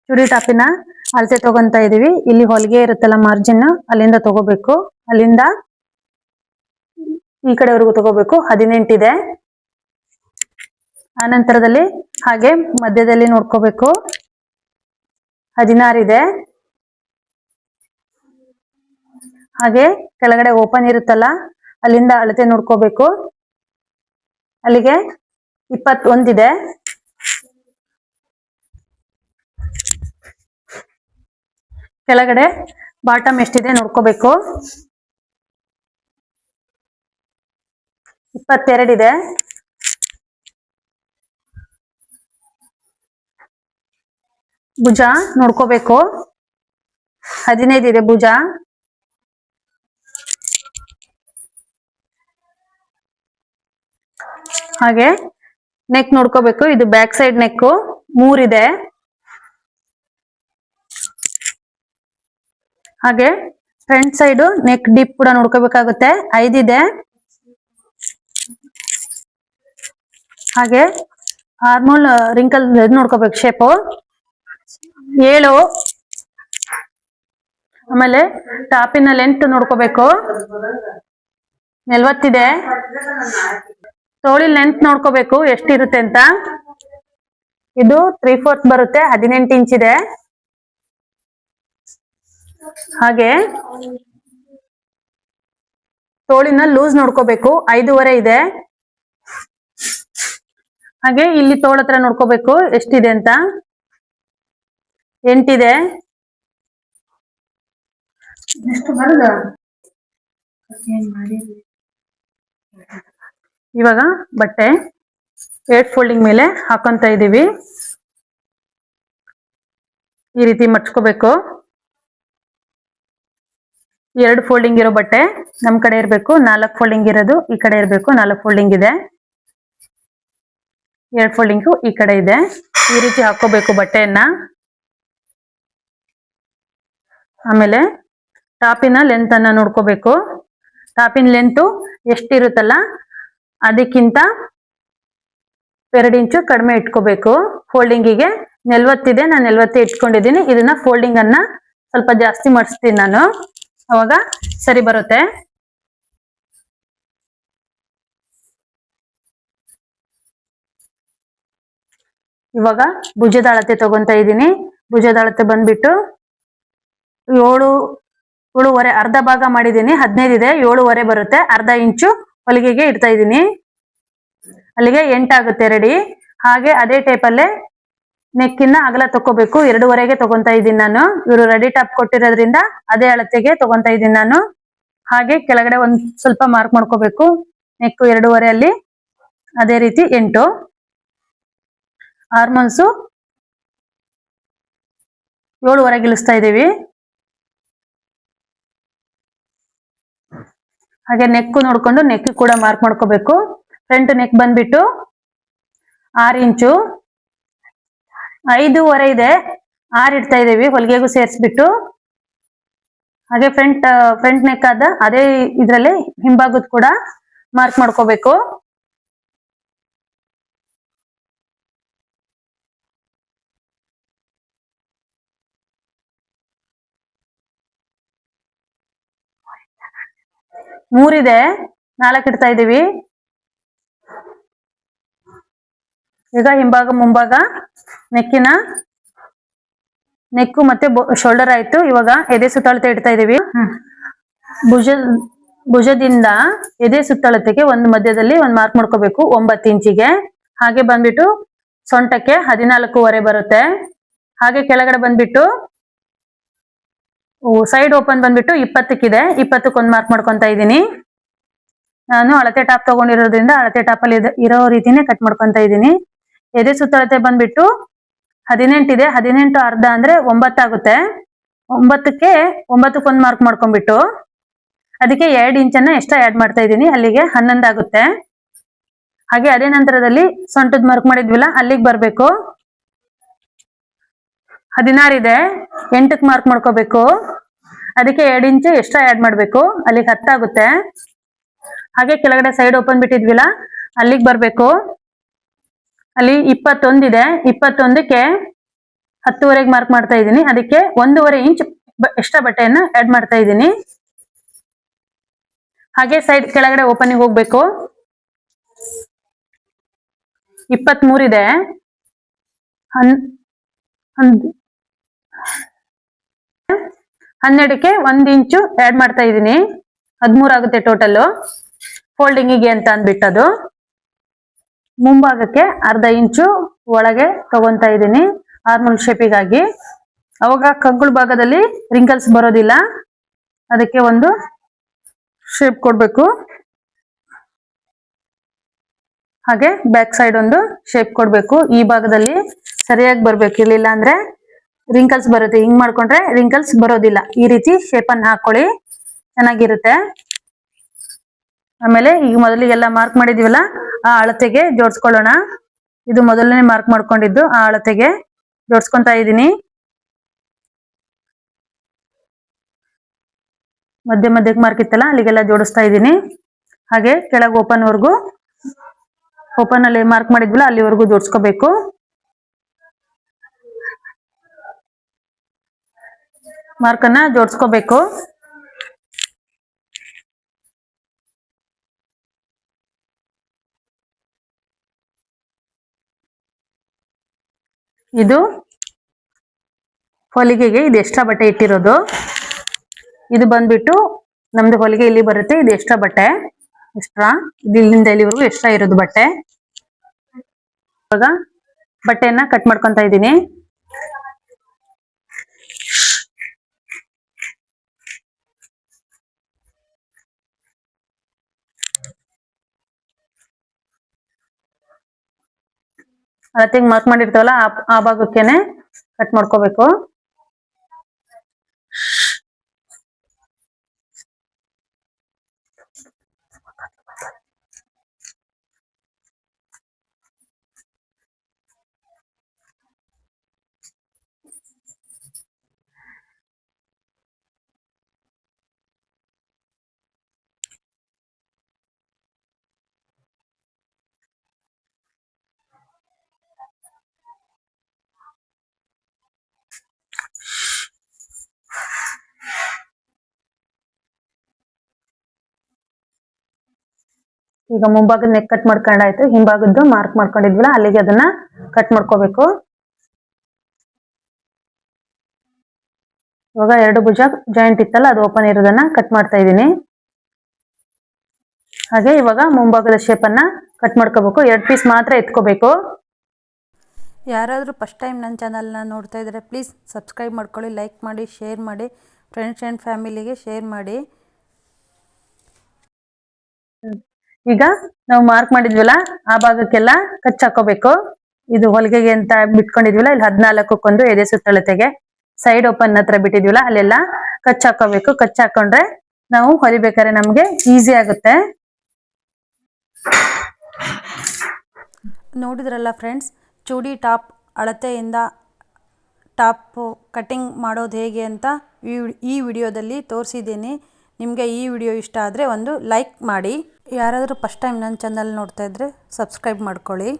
ಚೂಡಿ ಟಾಪಿನ ಅಳತೆ ತಗೊಂತ ಇದೀವಿ. ಇಲ್ಲಿ ಹೊಲಿಗೆ ಇರುತ್ತಲ್ಲ ಮಾರ್ಜಿನ್, ಅಲ್ಲಿಂದ ತಗೋಬೇಕು. ಅಲ್ಲಿಂದ ಈ ಕಡೆವರೆಗೂ ತಗೋಬೇಕು. 18 ಇದೆ. ಆನಂತರದಲ್ಲಿ ಹಾಗೆ ಮಧ್ಯದಲ್ಲಿ ನೋಡ್ಕೋಬೇಕು. 16 ಇದೆ. ಹಾಗೆ ಕೆಳಗಡೆ ಓಪನ್ ಇರುತ್ತಲ್ಲ, ಅಲ್ಲಿಂದ ಅಳತೆ ನೋಡ್ಕೋಬೇಕು. ಅಲ್ಲಿಗೆ 21 ಇದೆ. ಕೆಳಗಡೆ ಬಾಟಮ್ ಎಷ್ಟಿದೆ ನೋಡ್ಕೋಬೇಕು. 22 ಇದೆ. ಭುಜ ನೋಡ್ಕೋಬೇಕು. 15 ಇದೆ ಭುಜ. ಹಾಗೆ ನೆಕ್ ನೋಡ್ಕೋಬೇಕು. ಇದು ಬ್ಯಾಕ್ ಸೈಡ್ ನೆಕ್ 3 ಇದೆ. ಹಾಗೆ ಫ್ರಂಟ್ ಸೈಡ್ ನೆಕ್ ಡೀಪ್ ಕೂಡ ನೋಡ್ಕೋಬೇಕಾಗುತ್ತೆ. 5 ಇದೆ. ಹಾಗೆ ಆರ್ಮೋಲ್ ರಿಂಕಲ್ ನೋಡ್ಕೋಬೇಕು ಶೇಪು 7. ಆಮೇಲೆ ಟಾಪಿನ ಲೆಂತ್ ನೋಡ್ಕೋಬೇಕು 40 ಇದೆ. ತೋಳಿ ಲೆಂತ್ ನೋಡ್ಕೋಬೇಕು ಎಷ್ಟಿರುತ್ತೆ ಅಂತ. ಇದು 3/4 ಬರುತ್ತೆ. 18 ಇಂಚ್ ಇದೆ. ಹಾಗೆ ತೋಳಿನ ಲೂಸ್ ನೋಡ್ಕೋಬೇಕು 5.5 ಇದೆ. ಹಾಗೆ ಇಲ್ಲಿ ತೋಳ ಹತ್ರ ನೋಡ್ಕೋಬೇಕು ಎಷ್ಟಿದೆ ಅಂತ. 8 ಇದೆ. ಇವಾಗ ಬಟ್ಟೆ 8 ಫೋಲ್ಡಿಂಗ್ ಮೇಲೆ ಹಾಕೊಂತ ಇದೀವಿ. ಈ ರೀತಿ ಮಡ್ಚ್ಕೋಬೇಕು. 2 ಫೋಲ್ಡಿಂಗ್ ಇರೋ ಬಟ್ಟೆ ನಮ್ ಕಡೆ ಇರಬೇಕು. 4 ಫೋಲ್ಡಿಂಗ್ ಇರೋದು ಈ ಕಡೆ ಇರಬೇಕು. 4 ಫೋಲ್ಡಿಂಗ್ ಇದೆ. 2 ಫೋಲ್ಡಿಂಗು ಈ ಕಡೆ ಇದೆ. ಈ ರೀತಿ ಹಾಕೋಬೇಕು ಬಟ್ಟೆಯನ್ನ. ಆಮೇಲೆ ಟಾಪಿನ ಲೆಂತ್ ಅನ್ನ ನೋಡ್ಕೋಬೇಕು. ಟಾಪಿನ ಲೆಂತ್ ಎಷ್ಟಿರುತ್ತಲ್ಲ ಅದಕ್ಕಿಂತ 2 ಇಂಚು ಕಡಿಮೆ ಇಟ್ಕೋಬೇಕು. ಫೋಲ್ಡಿಂಗಿಗೆ 40 ಇದೆ. ನಾನು 40 ಇಟ್ಕೊಂಡಿದ್ದೀನಿ. ಇದನ್ನ ಫೋಲ್ಡಿಂಗ್ ಅನ್ನ ಸ್ವಲ್ಪ ಜಾಸ್ತಿ ಮಾಡಿಸ್ತೀನಿ ನಾನು, ಅವಾಗ ಸರಿ ಬರುತ್ತೆ. ಇವಾಗ ಭುಜದ ಅಳತೆ ತಗೊಂತ ಇದ್ದೀನಿ. ಭುಜದ ಅಳತೆ ಬಂದ್ಬಿಟ್ಟು 7.5 ಅರ್ಧ ಭಾಗ ಮಾಡಿದ್ದೀನಿ. 15 ಇದೆ. 7.5 ಬರುತ್ತೆ. ಅರ್ಧ ಇಂಚು ಹೊಲಿಗೆಗೆ ಇಡ್ತಾ ಇದ್ದೀನಿ. ಅಲ್ಲಿಗೆ 8 ಆಗುತ್ತೆ ರೆಡಿ. ಹಾಗೆ ಅದೇ ಟೈಪಲ್ಲೇ ನೆಕ್ಕಿನ ಅಗಲ ತಕೋಬೇಕು. 2.5ಗೆ ತಗೊಂತ ಇದ್ದೀನಿ ನಾನು. ಇವರು ರೆಡಿ ಟಾಪ್ ಕೊಟ್ಟಿರೋದ್ರಿಂದ ಅದೇ ಅಳತೆಗೆ ತಗೊಂತ ಇದ್ದೀನಿ ನಾನು. ಹಾಗೆ ಕೆಳಗಡೆ ಒಂದ್ ಸ್ವಲ್ಪ ಮಾರ್ಕ್ ಮಾಡ್ಕೋಬೇಕು. ನೆಕ್ 2.5 ಅಲ್ಲಿ ಅದೇ ರೀತಿ 8. ಆರ್ಮೋಲ್ಸು 7.5 ಇಳಿಸ್ತಾ ಇದೀವಿ. ಹಾಗೆ ನೆಕ್ ನೋಡ್ಕೊಂಡು ನೆಕ್ ಕೂಡ ಮಾರ್ಕ್ ಮಾಡ್ಕೋಬೇಕು. ಫ್ರಂಟ್ ನೆಕ್ ಬಂದ್ಬಿಟ್ಟು 6 ಇಂಚು. 5.5 ಇದೆ. 6 ಇಡ್ತಾ ಇದೀವಿ ಹೊಲಿಗೆಗೂ ಸೇರಿಸ್ಬಿಟ್ಟು. ಹಾಗೆ ಫ್ರಂಟ್ ನೆಕ್ ಆದ ಅದೇ ಇದ್ರಲ್ಲಿ ಹಿಂಭಾಗದ ಕೂಡ ಮಾರ್ಕ್ ಮಾಡ್ಕೋಬೇಕು. ಮೂರಿದೆ. 4 ಇಡ್ತಾ ಇದೀವಿ. ಈಗ ಹಿಂಭಾಗ ಮುಂಭಾಗ ನೆಕ್ಕು ಮತ್ತೆ ಶೋಲ್ಡರ್ ಆಯ್ತು. ಇವಾಗ ಎದೆ ಸುತ್ತಳತೆ ಇಡ್ತಾ ಇದೀವಿ. ಭುಜದಿಂದ ಎದೆ ಸುತ್ತಳತೆಗೆ ಒಂದು ಮಧ್ಯದಲ್ಲಿ ಒಂದು ಮಾರ್ಕ್ ಮಾಡ್ಕೋಬೇಕು 9 ಇಂಚಿಗೆ. ಹಾಗೆ ಬಂದ್ಬಿಟ್ಟು ಸೊಂಟಕ್ಕೆ 14.5 ಬರುತ್ತೆ. ಹಾಗೆ ಕೆಳಗಡೆ ಬಂದ್ಬಿಟ್ಟು ಸೈಡ್ ಓಪನ್ ಬಂದ್ಬಿಟ್ಟು 20 20ಕ್ಕೆ ಒಂದು ಮಾರ್ಕ್ ಮಾಡ್ಕೊಂತ ಇದ್ದೀನಿ. ನಾನು ಅಳತೆ ಟಾಪ್ ತಗೊಂಡಿರೋದ್ರಿಂದ ಅಳತೆ ಟಾಪ್ ಅಲ್ಲಿ ಇರೋ ರೀತಿನೇ ಕಟ್ ಮಾಡ್ಕೊಂತ ಇದ್ದೀನಿ. ಎದೆ ಸುತ್ತಳತೆ ಬಂದ್ಬಿಟ್ಟು 18 ಇದೆ. 18 ಅರ್ಧ ಅಂದ್ರೆ 9 ಆಗುತ್ತೆ. 9ಕ್ಕೆ ಒಂದು ಮಾರ್ಕ್ ಮಾಡ್ಕೊಂಡ್ಬಿಟ್ಟು ಅದಕ್ಕೆ 2 ಇಂಚನ್ನ ಎಕ್ಸ್ಟ್ರಾ ಆಡ್ ಮಾಡ್ತಾ ಇದ್ದೀನಿ. ಅಲ್ಲಿಗೆ 11 ಆಗುತ್ತೆ. ಹಾಗೆ ಅದೇ ನಂತರದಲ್ಲಿ ಸೊಂಟದ ಮಾರ್ಕ್ ಮಾಡಿದ್ವಿಲ್ಲ ಅಲ್ಲಿಗೆ ಬರ್ಬೇಕು. 16 ಇದೆ. 8ಕ್ಕೆ ಮಾರ್ಕ್ ಮಾಡ್ಕೋಬೇಕು. ಅದಕ್ಕೆ 2 ಇಂಚು ಎಕ್ಸ್ಟ್ರಾ ಆಡ್ ಮಾಡ್ಬೇಕು. ಅಲ್ಲಿಗೆ 10 ಆಗುತ್ತೆ. ಹಾಗೆ ಕೆಳಗಡೆ ಸೈಡ್ ಓಪನ್ ಬಿಟ್ಟಿದ್ವಿಲ್ಲ ಅಲ್ಲಿಗೆ ಬರ್ಬೇಕು. ಅಲ್ಲಿ 21 ಇದೆ. 21ಕ್ಕೆ 10ವರೆಗೆ ಮಾರ್ಕ್ ಮಾಡ್ತಾ ಇದ್ದೀನಿ. ಅದಕ್ಕೆ 1.5 ಇಂಚ್ ಎಕ್ಸ್ಟ್ರಾ ಬಟ್ಟೆಯನ್ನ ಆಡ್ ಮಾಡ್ತಾ ಇದ್ದೀನಿ. ಹಾಗೆ ಸೈಡ್ ಕೆಳಗಡೆ ಓಪನಿಂಗ್ ಹೋಗ್ಬೇಕು. 23 ಇದೆ. 12ಕ್ಕೆ 1 ಇಂಚು ಆಡ್ ಮಾಡ್ತಾ ಇದ್ದೀನಿ. 13 ಆಗುತ್ತೆ ಟೋಟಲ್ ಫೋಲ್ಡಿಂಗಿಗೆ ಅಂತ ಅಂದ್ಬಿಟ್ಟದು. ಮುಂಭಾಗಕ್ಕೆ 1/2 ಇಂಚು ಒಳಗೆ ತಗೊಂತಾ ಇದ್ದೀನಿ ಆರ್ಮಲ್ ಶೇಪಿಗಾಗಿ. ಅವಾಗ ಕಂಕುಳ ಭಾಗದಲ್ಲಿ ರಿಂಕಲ್ಸ್ ಬರೋದಿಲ್ಲ, ಅದಕ್ಕೆ ಒಂದು ಶೇಪ್ ಕೊಡ್ಬೇಕು. ಹಾಗೆ ಬ್ಯಾಕ್ ಸೈಡ್ ಒಂದು ಶೇಪ್ ಕೊಡ್ಬೇಕು. ಈ ಭಾಗದಲ್ಲಿ ಸರಿಯಾಗಿ ಬರ್ಬೇಕು, ಇರ್ಲಿಲ್ಲ ಅಂದ್ರೆ ರಿಂಕಲ್ಸ್ ಬರುತ್ತೆ. ಹಿಂಗ್ ಮಾಡ್ಕೊಂಡ್ರೆ ರಿಂಕಲ್ಸ್ ಬರೋದಿಲ್ಲ. ಈ ರೀತಿ ಶೇಪ್ ಅನ್ನ ಹಾಕೊಳ್ಳಿ, ಚೆನ್ನಾಗಿರುತ್ತೆ. ಆಮೇಲೆ ಈಗ ಮೊದಲಿಗೆಲ್ಲ ಮಾರ್ಕ್ ಮಾಡಿದೀವಲ್ಲ ಆ ಅಳತೆಗೆ ಜೋಡಿಸ್ಕೊಳ್ಳೋಣ. ಇದು ಮೊದಲನೇ ಮಾರ್ಕ್ ಮಾಡ್ಕೊಂಡಿದ್ದು, ಆ ಅಳತೆಗೆ ಜೋಡಿಸ್ಕೊಂತಾ ಇದ್ದೀನಿ. ಮಧ್ಯಕ್ಕೆ ಮಾರ್ಕ್ ಇತ್ತಲ್ಲ ಅಲ್ಲಿಗೆಲ್ಲ ಜೋಡಿಸ್ತಾ ಇದ್ದೀನಿ. ಹಾಗೆ ಕೆಳಗೆ ಓಪನ್ ಅಲ್ಲಿ ಮಾರ್ಕ್ ಮಾಡಿದ್ವಲ್ಲ ಅಲ್ಲಿವರೆಗೂ ಜೋಡಿಸ್ಕೋಬೇಕು. ಮಾರ್ಕನ್ನ ಜೋಡಿಸ್ಕೋಬೇಕು. ಇದು ಹೊಲಿಗೆಗೆ ಇದು ಎಕ್ಸ್ಟ್ರಾ ಬಟ್ಟೆ ಇಟ್ಟಿರೋದು. ಇದು ಬಂದ್ಬಿಟ್ಟು ನಮ್ದು ಹೊಲಿಗೆ ಇಲ್ಲಿ ಬರುತ್ತೆ. ಇದು ಎಕ್ಸ್ಟ್ರಾ ಬಟ್ಟೆ, ಎಕ್ಸ್ಟ್ರಾ ಇದು ಇಲ್ಲಿಂದ ಇಲ್ಲಿವರೆಗೂ ಎಕ್ಸ್ಟ್ರಾ ಇರೋದು ಬಟ್ಟೆ. ಇವಾಗ ಬಟ್ಟೆಯನ್ನ ಕಟ್ ಮಾಡ್ಕೊಂತ ಇದ್ದೀನಿ. ಅಳತೆಗೆ ಮಾರ್ಕ್ ಮಾಡಿರ್ತಾವಲ್ಲ ಆ ಭಾಗಕ್ಕೇನೆ ಕಟ್ ಮಾಡ್ಕೋಬೇಕು. ಈಗ ಮುಂಭಾಗದ ನೆಕ್ ಕಟ್ ಮಾಡ್ಕೊಂಡಾಯ್ತು. ಹಿಂಭಾಗದ್ದು ಮಾರ್ಕ್ ಮಾಡ್ಕೊಂಡಿದ್ವಲ್ಲ ಅಲ್ಲಿಗೆ ಅದನ್ನ ಕಟ್ ಮಾಡ್ಕೋಬೇಕು. ಇವಾಗ 2 ಭುಜ ಜಾಯಿಂಟ್ ಇತ್ತಲ್ಲ ಅದು ಓಪನ್ ಇರೋದನ್ನ ಕಟ್ ಮಾಡ್ತಾ ಇದ್ದೀನಿ. ಹಾಗೆ ಇವಾಗ ಮುಂಭಾಗದ ಶೇಪ್ ಅನ್ನ ಕಟ್ ಮಾಡ್ಕೋಬೇಕು. 2 ಪೀಸ್ ಮಾತ್ರ ಎತ್ಕೋಬೇಕು. ಯಾರಾದರೂ ಫಸ್ಟ್ ಟೈಮ್ ನನ್ನ ಚಾನಲ್ನ ನೋಡ್ತಾ ಇದ್ದರೆ ಪ್ಲೀಸ್ ಸಬ್ಸ್ಕ್ರೈಬ್ ಮಾಡ್ಕೊಳ್ಳಿ, ಲೈಕ್ ಮಾಡಿ, ಶೇರ್ ಮಾಡಿ, ಫ್ರೆಂಡ್ಸ್ ಆ್ಯಂಡ್ ಫ್ಯಾಮಿಲಿಗೆ ಶೇರ್ ಮಾಡಿ. ಈಗ ನಾವು ಮಾರ್ಕ್ ಮಾಡಿದ್ವಲ್ಲ ಆ ಭಾಗಕ್ಕೆಲ್ಲ ಕಚ್ ಹಾಕೋಬೇಕು. ಇದು ಹೊಲಿಗೆಗೆ ಅಂತ ಬಿಟ್ಕೊಂಡಿದ್ವಲ್ಲ ಇಲ್ಲಿ 14ಕ್ಕೊಂದು ಎದೆ ಸುತ್ತಳತೆಗೆ ಸೈಡ್ ಓಪನ್ ಹತ್ರ ಬಿಟ್ಟಿದ್ವಲ್ಲ ಅಲ್ಲೆಲ್ಲ ಕಚ್ ಹಾಕೋಬೇಕು. ಕಚ್ ಹಾಕೊಂಡ್ರೆ ನಾವು ಹೊಲಿಬೇಕಾದ್ರೆ ನಮ್ಗೆ ಈಸಿ ಆಗುತ್ತೆ. ನೋಡಿದ್ರಲ್ಲ ಫ್ರೆಂಡ್ಸ್, ಚೂಡಿ ಟಾಪ್ ಅಳತೆಯಿಂದ ಟಾಪ್ ಕಟಿಂಗ್ ಮಾಡೋದು ಹೇಗೆ ಅಂತ ಈ ವಿಡಿಯೋದಲ್ಲಿ ತೋರಿಸಿದ್ದೀನಿ. ನಿಮಗೆ ಈ ವಿಡಿಯೋ ಇಷ್ಟ ಆದರೆ ಒಂದು ಲೈಕ್ ಮಾಡಿ. ಯಾರಾದರೂ ಫಸ್ಟ್ ಟೈಮ್ ನನ್ನ ಚಾನಲ್ ನೋಡ್ತಾ ಇದ್ದರೆ ಸಬ್ಸ್ಕ್ರೈಬ್ ಮಾಡ್ಕೊಳ್ಳಿ.